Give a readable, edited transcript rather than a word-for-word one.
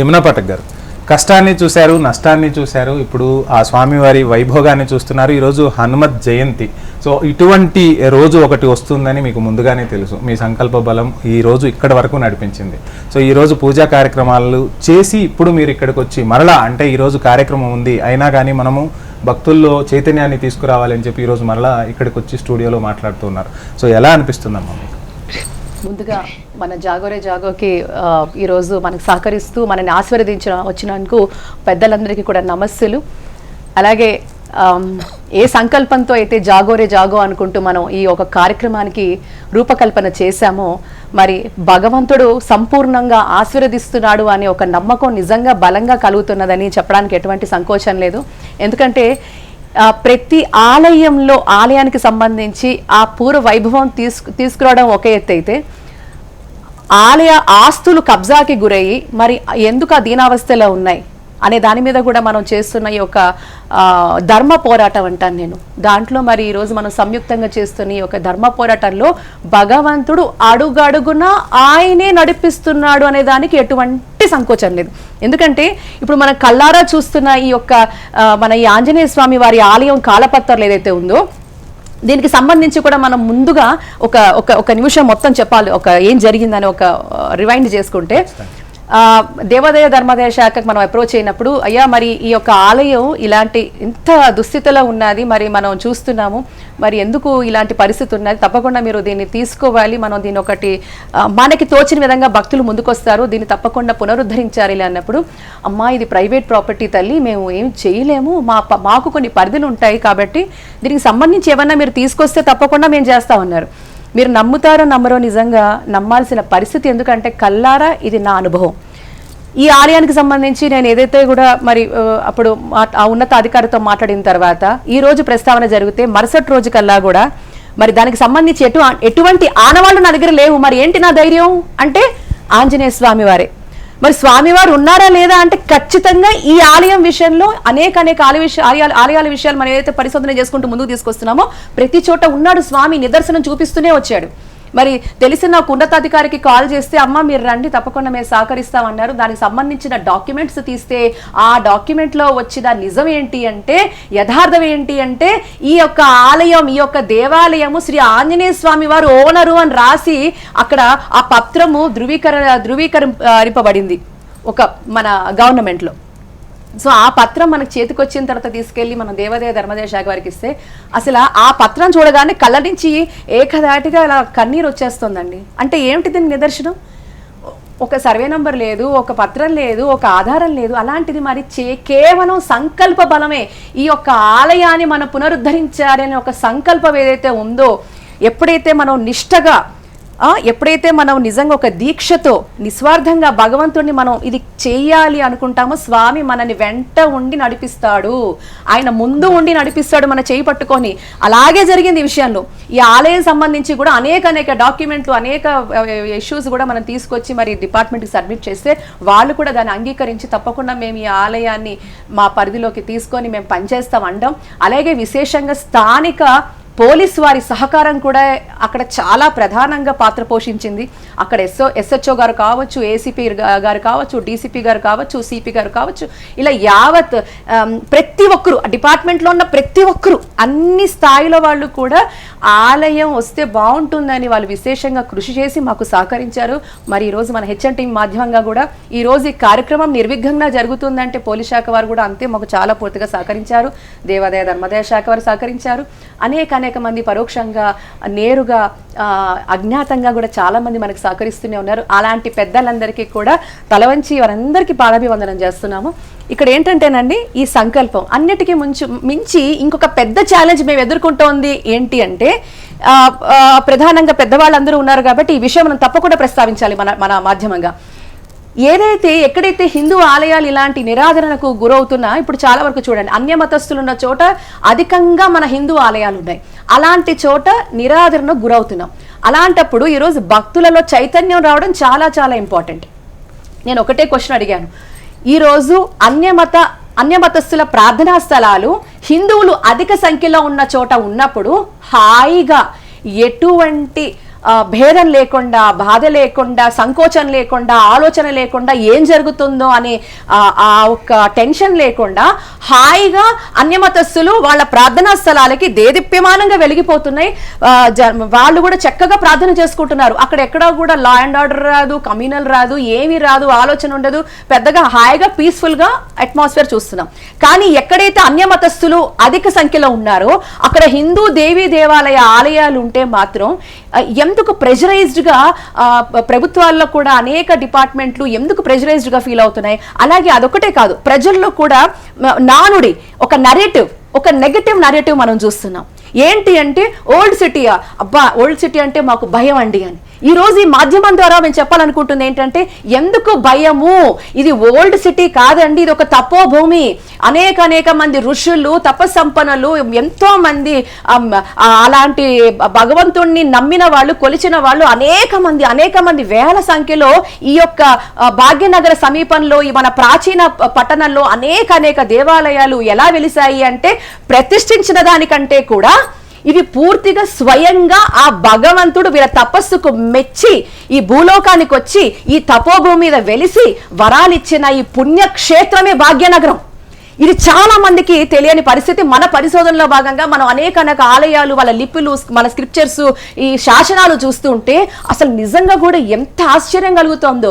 యమునా పటక్ గారు, కష్టాన్ని చూశారు, నష్టాన్ని చూశారు, ఇప్పుడు ఆ స్వామివారి వైభోగాన్ని చూస్తున్నారు. ఈరోజు హనుమత్ జయంతి. సో ఇటువంటి రోజు ఒకటి వస్తుందని మీకు ముందుగానే తెలుసు. మీ సంకల్ప బలం ఈ రోజు ఇక్కడ వరకు నడిపించింది. సో ఈరోజు పూజా కార్యక్రమాలు చేసి ఇప్పుడు మీరు ఇక్కడికి వచ్చి మరలా అంటే ఈరోజు కార్యక్రమం ఉంది అయినా కానీ మనము భక్తుల్లో చైతన్యాన్ని తీసుకురావాలని చెప్పి ఈరోజు మరలా ఇక్కడికి వచ్చి స్టూడియోలో మాట్లాడుతున్నారు. సో ఎలా అనిపిస్తుందమ్మా మీకు? ముందుగా మన జాగోరే జాగోకి ఈరోజు మనకు సహకరిస్తూ మనని వచ్చినందుకు పెద్దలందరికీ కూడా నమస్సులు. అలాగే ఏ సంకల్పంతో అయితే జాగోరే జాగో అనుకుంటూ మనం ఈ ఒక కార్యక్రమానికి రూపకల్పన చేశామో మరి భగవంతుడు సంపూర్ణంగా ఆశీర్వదిస్తున్నాడు అనే ఒక నమ్మకం నిజంగా బలంగా కలుగుతున్నదని చెప్పడానికి ఎటువంటి సంకోచం లేదు. ఎందుకంటే ప్రతి ఆలయానికి సంబంధించి ఆ పూర్వ వైభవం తీసుకురావడం ఒక ఎత్తు అయితే ఆలయ ఆస్తులు కబ్జాకి గురయ్యి మరి ఎందుకు ఆ దీనావస్థలో ఉన్నాయి అనే దాని మీద కూడా మనం చేస్తున్న ఈ యొక్క ధర్మ పోరాటం అంటాను నేను. దాంట్లో మరి ఈరోజు మనం సంయుక్తంగా చేస్తున్న ఈ యొక్క ధర్మ పోరాటంలో భగవంతుడు అడుగడుగున ఆయనే నడిపిస్తున్నాడు అనే దానికి ఎటువంటి సంకోచం లేదు. ఎందుకంటే ఇప్పుడు మనం కళ్ళారా చూస్తున్న ఈ యొక్క మన ఈ ఆంజనేయ స్వామి వారి ఆలయం కాలపత్రాలు ఏదైతే ఉందో దీనికి సంబంధించి కూడా మనం ముందుగా ఒక నిమిషం మొత్తం చెప్పాలి. ఏం జరిగిందని ఒక రివైండ్ చేసుకుంటే దేవాదాయ ధర్మాదాయ శాఖకు మనం అప్రోచ్ అయినప్పుడు అయ్యా మరి ఈ యొక్క ఆలయం ఇలాంటి ఇంత దుస్థితిలో ఉన్నది, మరి మనం చూస్తున్నాము, మరి ఎందుకు ఇలాంటి పరిస్థితి ఉన్నది, తప్పకుండా మీరు దీన్ని తీసుకోవాలి, మనం దీన్ని ఒకటి మనకి తోచిన విధంగా భక్తులు ముందుకొస్తారు, దీన్ని తప్పకుండా పునరుద్ధరించాలి అన్నప్పుడు అమ్మా ఇది ప్రైవేట్ ప్రాపర్టీ తల్లి, మేము ఏం చేయలేము, మాకు కొన్ని పరిధులు ఉంటాయి, కాబట్టి దీనికి సంబంధించి ఏమన్నా మీరు తీసుకొస్తే తప్పకుండా మేము చేస్తామన్నారు. మీరు నమ్ముతారో నమ్మరో నిజంగా నమ్మాల్సిన పరిస్థితి. ఎందుకంటే కల్లారా ఇది నా అనుభవం. ఈ ఆలయానికి సంబంధించి నేను ఏదైతే కూడా మరి అప్పుడు ఆ ఉన్నత అధికారితో మాట్లాడిన తర్వాత ఈ రోజు ప్రస్తావన జరిగితే మరుసటి రోజు కల్లా కూడా మరి దానికి సంబంధించి ఎటువంటి ఆనవాళ్ళు నా దగ్గర లేవు. మరి ఏంటి నా ధైర్యం అంటే ఆంజనేయ స్వామి వారే. మరి స్వామివారు ఉన్నారా లేదా అంటే ఖచ్చితంగా ఈ ఆలయం విషయంలో అనేక ఆలయాల విషయాలు మనం ఏదైతే పరిశోధన చేసుకుంటూ ముందుకు తీసుకొస్తున్నామో ప్రతి చోట ఉన్నాడు స్వామి, నిదర్శనం చూపిస్తూనే వచ్చాడు. మరి తెలిసిన ఉన్నతాధికారికి కాల్ చేస్తే అమ్మ మీరు రండి తప్పకుండా మేము సహకరిస్తామన్నారు. దానికి సంబంధించిన డాక్యుమెంట్స్ తీస్తే ఆ డాక్యుమెంట్లో వచ్చిన నిజం ఏంటి అంటే యథార్థం ఏంటి అంటే ఈ యొక్క ఆలయం ఈ యొక్క దేవాలయము శ్రీ ఆంజనేయ స్వామి వారు ఓనరు అని రాసి అక్కడ ఆ పత్రము ధృవీకరింపబడింది ఒక మన గవర్నమెంట్లో. సో ఆ పత్రం మనకు చేతికి వచ్చిన తర్వాత తీసుకెళ్ళి మనం దేవాదాయ ధర్మాదాయ శాఖ వారికి ఇస్తే అసలు ఆ పత్రం చూడగానే కళ్ళ నుంచి ఏకధాటిగా అలా కన్నీరు వచ్చేస్తుందండి. అంటే ఏమిటి దీనికి నిదర్శనం? ఒక సర్వే నంబర్ లేదు, ఒక పత్రం లేదు, ఒక ఆధారం లేదు. అలాంటిది మరి కేవలం సంకల్ప బలమే ఈ యొక్క ఆలయాన్ని మనం పునరుద్ధరించాలని ఒక సంకల్పం ఏదైతే ఉందో, ఎప్పుడైతే మనం నిష్టగా ఎప్పుడైతే మనం నిజంగా ఒక దీక్షతో నిస్వార్థంగా భగవంతుడిని మనం ఇది చేయాలి అనుకుంటామో స్వామి మనని వెంట ఉండి నడిపిస్తాడు, ఆయన ముందు ఉండి నడిపిస్తాడు మన చేయి పట్టుకొని. అలాగే జరిగింది ఈ విషయంలో. ఈ ఆలయం సంబంధించి కూడా అనేక డాక్యుమెంట్లు అనేక ఇష్యూస్ కూడా మనం తీసుకొచ్చి మరి డిపార్ట్మెంట్కి సబ్మిట్ చేస్తే వాళ్ళు కూడా దాన్ని అంగీకరించి తప్పకుండా మేము ఈ ఆలయాన్ని మా పరిధిలోకి తీసుకొని మేము పనిచేస్తాం అనడం. అలాగే విశేషంగా స్థానిక పోలీస్ వారి సహకారం కూడా అక్కడ చాలా ప్రధానంగా పాత్ర పోషించింది. అక్కడ ఎస్హెచ్ఓ గారు కావచ్చు, ఏసీపీ గారు కావచ్చు, డీసీపీ గారు కావచ్చు, సిపి గారు కావచ్చు, ఇలా యావత్ ప్రతి ఒక్కరు డిపార్ట్మెంట్లో ఉన్న ప్రతి ఒక్కరు అన్ని స్థాయిలో వాళ్ళు కూడా ఆలయం వస్తే బాగుంటుందని వాళ్ళు విశేషంగా కృషి చేసి మాకు సహకరించారు. మరి ఈరోజు మన హెచ్ఎన్ మాధ్యమంగా కూడా ఈరోజు ఈ కార్యక్రమం నిర్విఘ్నంగా జరుగుతుందంటే పోలీస్ శాఖ వారు కూడా అంతే మాకు చాలా పూర్తిగా సహకరించారు, దేవాదాయ ధర్మాదాయ శాఖ వారు సహకరించారు, అనేక మంది పరోక్షంగా నేరుగా అజ్ఞాతంగా కూడా చాలా మంది మనకు సహకరిస్తూనే ఉన్నారు. అలాంటి పెద్దలందరికీ కూడా తలవంచి వారందరికీ పాదాభివందనం చేస్తున్నాము. ఇక్కడ ఏంటంటేనండి ఈ సంకల్పం అన్నిటికీ మించి ఇంకొక పెద్ద ఛాలెంజ్ మేము ఎదుర్కొంటోంది ఏంటి అంటే ప్రధానంగా పెద్దవాళ్ళందరూ ఉన్నారు కాబట్టి ఈ విషయం మనం తప్పకుండా ప్రస్తావించాలి మన మాధ్యమంగా. ఎక్కడైతే హిందూ ఆలయాలు ఇలాంటి నిరాదరణకు గురవుతున్నా ఇప్పుడు చాలా వరకు చూడండి అన్య మతస్థులు ఉన్న చోట అధికంగా మన హిందూ ఆలయాలు ఉన్నాయి, అలాంటి చోట నిరాదరణకు గురవుతున్నాం. అలాంటప్పుడు ఈరోజు భక్తులలో చైతన్యం రావడం చాలా చాలా ఇంపార్టెంట్. నేను ఒకటే క్వశ్చన్ అడిగాను, ఈరోజు అన్యమతస్థుల ప్రార్థనా స్థలాలు హిందువులు అధిక సంఖ్యలో ఉన్న చోట ఉన్నప్పుడు హాయిగా ఎటువంటి భేదం లేకుండా, బాధ లేకుండా, సంకోచం లేకుండా, ఆలోచన లేకుండా ఏం జరుగుతుందో అనే ఆ ఒక్క టెన్షన్ లేకుండా హాయిగా అన్యమతస్థులు వాళ్ళ ప్రార్థనా స్థలాలకి దేదీప్యమానంగా వెలిగిపోతున్నాయి. వాళ్ళు కూడా చక్కగా ప్రార్థన చేసుకుంటున్నారు. అక్కడ ఎక్కడా కూడా లా అండ్ ఆర్డర్ రాదు, కమ్యూనల్ రాదు, ఏమీ రాదు, ఆలోచన ఉండదు, పెద్దగా హాయిగా పీస్ఫుల్ గా అట్మాస్ఫియర్ చూస్తున్నాం. కానీ ఎక్కడైతే అన్యమతస్థులు అధిక సంఖ్యలో ఉన్నారో అక్కడ హిందూ దేవీ దేవాలయ ఆలయాలు ఉంటే మాత్రం ఎందుకు ప్రెజరైజ్డ్ గా ప్రభుత్వాల్లో కూడా అనేక డిపార్ట్మెంట్లు ఎందుకు ప్రెజరైజ్డ్ గా ఫీల్ అవుతున్నాయి. అలాగే అదొకటే కాదు, ప్రజల్లో కూడా నానుడి ఒక నరేటివ్, ఒక నెగటివ్ నరేటివ్ మనం చూస్తున్నాం. ఏంటి అంటే ఓల్డ్ సిటీయా, అబ్బా ఓల్డ్ సిటీ అంటే మాకు భయం అండి అని. ఈ రోజు ఈ మాధ్యమం ద్వారా మేము చెప్పాలనుకుంటుంది ఏంటంటే ఎందుకు భయము, ఇది ఓల్డ్ సిటీ కాదండి, ఇది ఒక తపోభూమి. అనేక మంది ఋషులు, తపస్సంపన్నులు, ఎంతో మంది అలాంటి భగవంతుణ్ణి నమ్మిన వాళ్ళు, కొలిచిన వాళ్ళు అనేక మంది వేల సంఖ్యలో ఈ యొక్క భాగ్యనగర సమీపంలో ఈ మన ప్రాచీన పట్టణంలో అనేక దేవాలయాలు ఎలా వెలిసాయి అంటే ప్రతిష్ఠించిన దానికంటే కూడా ఇవి పూర్తిగా స్వయంగా ఆ భగవంతుడు వీళ్ళ తపస్సుకు మెచ్చి ఈ భూలోకానికి వచ్చి ఈ తపోభూమి మీద వెలిసి వరాలిచ్చిన ఈ పుణ్యక్షేత్రమే భాగ్యనగరం. ఇది చాలా మందికి తెలియని పరిస్థితి. మన పరిశోధనలో భాగంగా మనం అనేక ఆలయాలు, వాళ్ళ లిపులు, మన స్క్రిప్చర్స్, ఈ శాసనాలు చూస్తూ ఉంటే అసలు నిజంగా కూడా ఎంత ఆశ్చర్యం కలుగుతుందో.